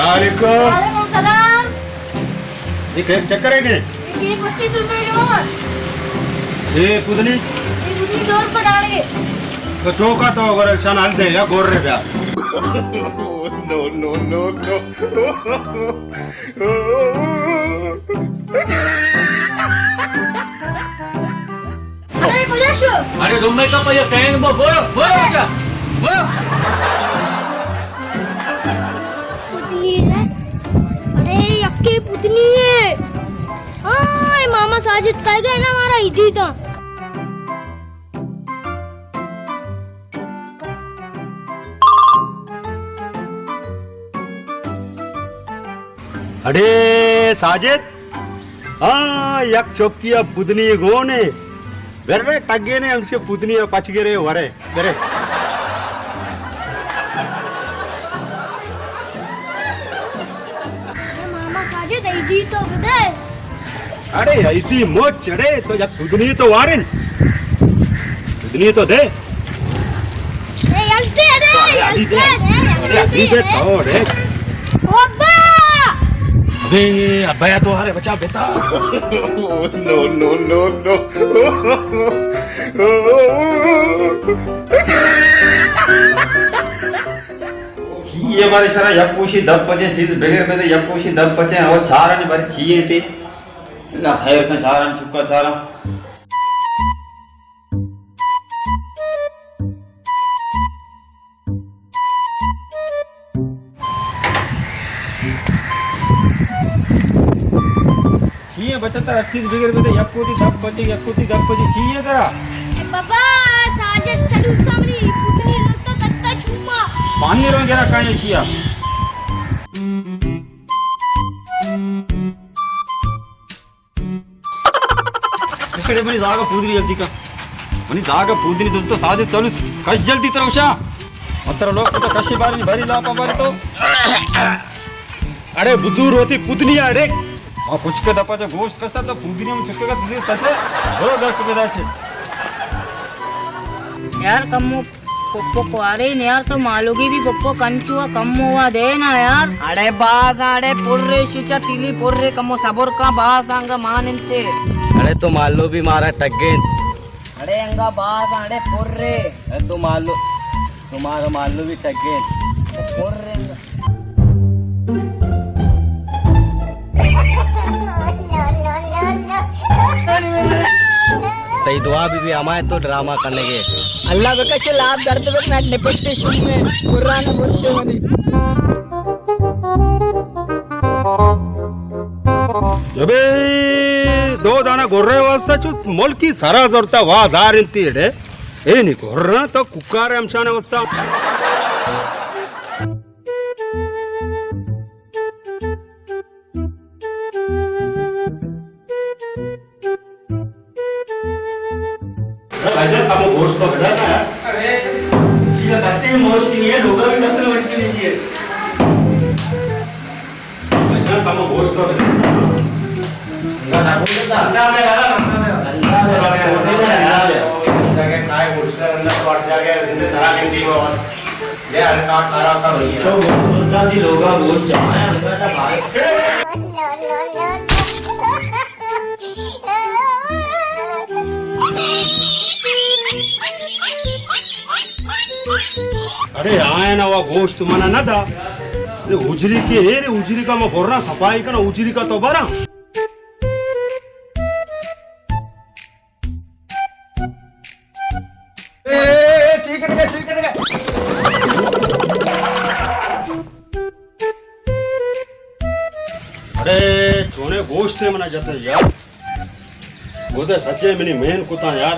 वालेकुम सलाम। ये केक चेक करेंगे? ये 25 रुपए के और ये पुदनी ये दूसरी 2 रुपए डालेंगे। तो चौका तो अगर शान हाल दे या गोर रे क्या? No, no, no, no. अरे कुलेशो अरे rumah ka pa ya kain mo boro siya boro पुतनी है। अरे यक्के पुतनी है। हाँ ये मामा साजिद कह गए ना हमारा इधी था। अरे साजिद हाँ यक चौकिया पुदनी गोने वेरे टगे ने हमसे पुदनी पच गे रे वरे वेरे मामा साजिद इधी तो बदे। अरे ऐसी मोच चढ़े तो यक पुदनी तो वारिन पुदनी तो दे ए यल्ते रे अभी दे अभी दे तो रे अब्बा अबे अब्बा तो अरे बचा बेटा No, no, no, no. ये बारे सारा यक्कोशी दब पचे चीज बेगे बेदे यक्कोशी दब पचे और सारा ने बारे चीए थे ना खैर का सारा चुक्का सारा चीए बचता हर चीज बेगे बेदे यक्कोटी दब पचे चीए करा बाबा साजिद चलू सामने पुतनी लगता तत्ता शुमा पानी रो जरा काने शिया इकडे बनी जागा पूदरी जल्दी का बनी जागा पूदरी दोस्तों सादे चलू कश जल्दी तरवशा अंतर लोग तो कशी बारी भरी लापा बारी तो अरे बुजुर्ग होती पुदनी अरे और कुछ के दपा जो गोश्त कसता तो पूदरी में छुटकेगा तुझे तसे हो दर्द के दाचे यार कम्मो पप्पो को अरे यार तो मालोगी भी पप्पो कंचुआ कम हुआ दे ना यार अरे बास अरे पुर्रे शिचा तिली पुर्रे कमो सबोर का बास अंग मानिंते अरे तो मालो भी मारा टगे अरे अंगा बास अरे पुर्रे अरे तो मालो तुम्हारा मालो भी टगे पुर्रे तई दुआ भी हमारे तो ड्रामा करने के अल्लाह बेकशे लाभ दर्द बेक ना निपट्टे शुम में पुराना बोलते मनी अबे दो दाना गोर्रे वास्ता चु मोलकी सारा जरता वा जार इंती एडे ए नी गोर्रा तो कुक्कारे अंशाने वास्ता भाईजान कामो गोश्त तो बेटा ना अरे ये दस्ते में मोश की नहीं है लोगा भी दस्ते में की नहीं है भाईजान कामो गोश्त तो बेटा अंडा में यार सके काय गोश्त अंडा काट जाके जिंदे सारा लेंदी हो ये हर काट सारा का होई है तो मुर्गा दी लोगा बोल जाए उनका तो भाई अरे आए ना वो गोश्त मना ना था रे उजरी के रे उजरी का मैं बोल रहा सफाई का ना उजरी का तो बरा अरे छोने गोश्त है मना जाते यार वो तो सच्चे मनी मेन कुता यार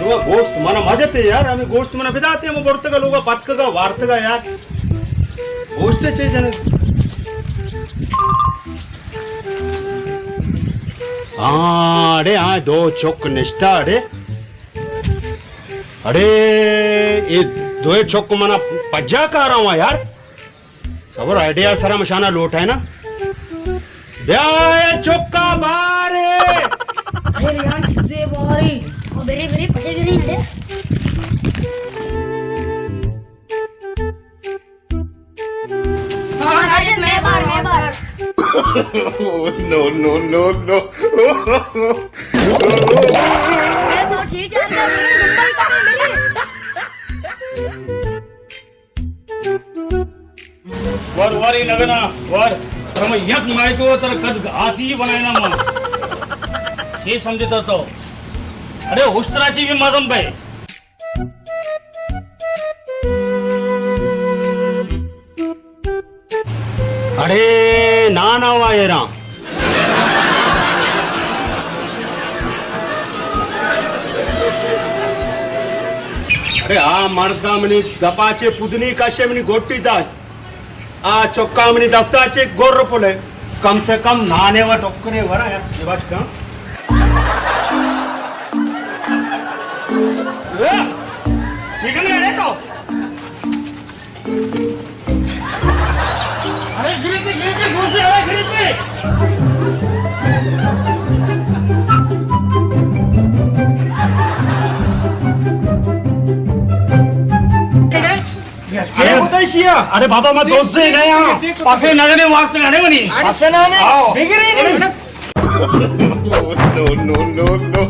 सुबह गोश्त मना मजते यार हमें गोश्त मना बिदाते हैं वो बढ़ते का लोगा पत्क का वार्त का यार गोश्त चाहिए जने हाँ अरे हाँ दो चौक निष्ठा अरे ये दो चौक मना पज्जा का रहा हूँ यार खबर आइडिया सारा मशाना लोट है ना चौका बारे अरे यार तुझे बोरी और मेरे मेरे पचे नहीं है हाँ No, no, no, no. वर वर ही लगना वर તમે એક માહિતી હોય તારે કદ હાથી બનાવીના માં એ સમજતો તો અરે ઉસ્તરાची भी मजम भाई अरे ना ना हुआ ये रहा अरे आ मर्दा मनी दपाचे पुदनी काशे मनी गोटी दास आ चौका मनी दस्ताचे गोर पोले कम से कम नाने वा टोकरे वरा यार दिवाश का ठीक है ना रे तो अरे गिरते घुस जा गिरते अरे बाबा मैं दोस्त से गया पासे नगरे वास्ते गाने बनी पासे ना ने बिगड़ी नहीं No, no, no, no.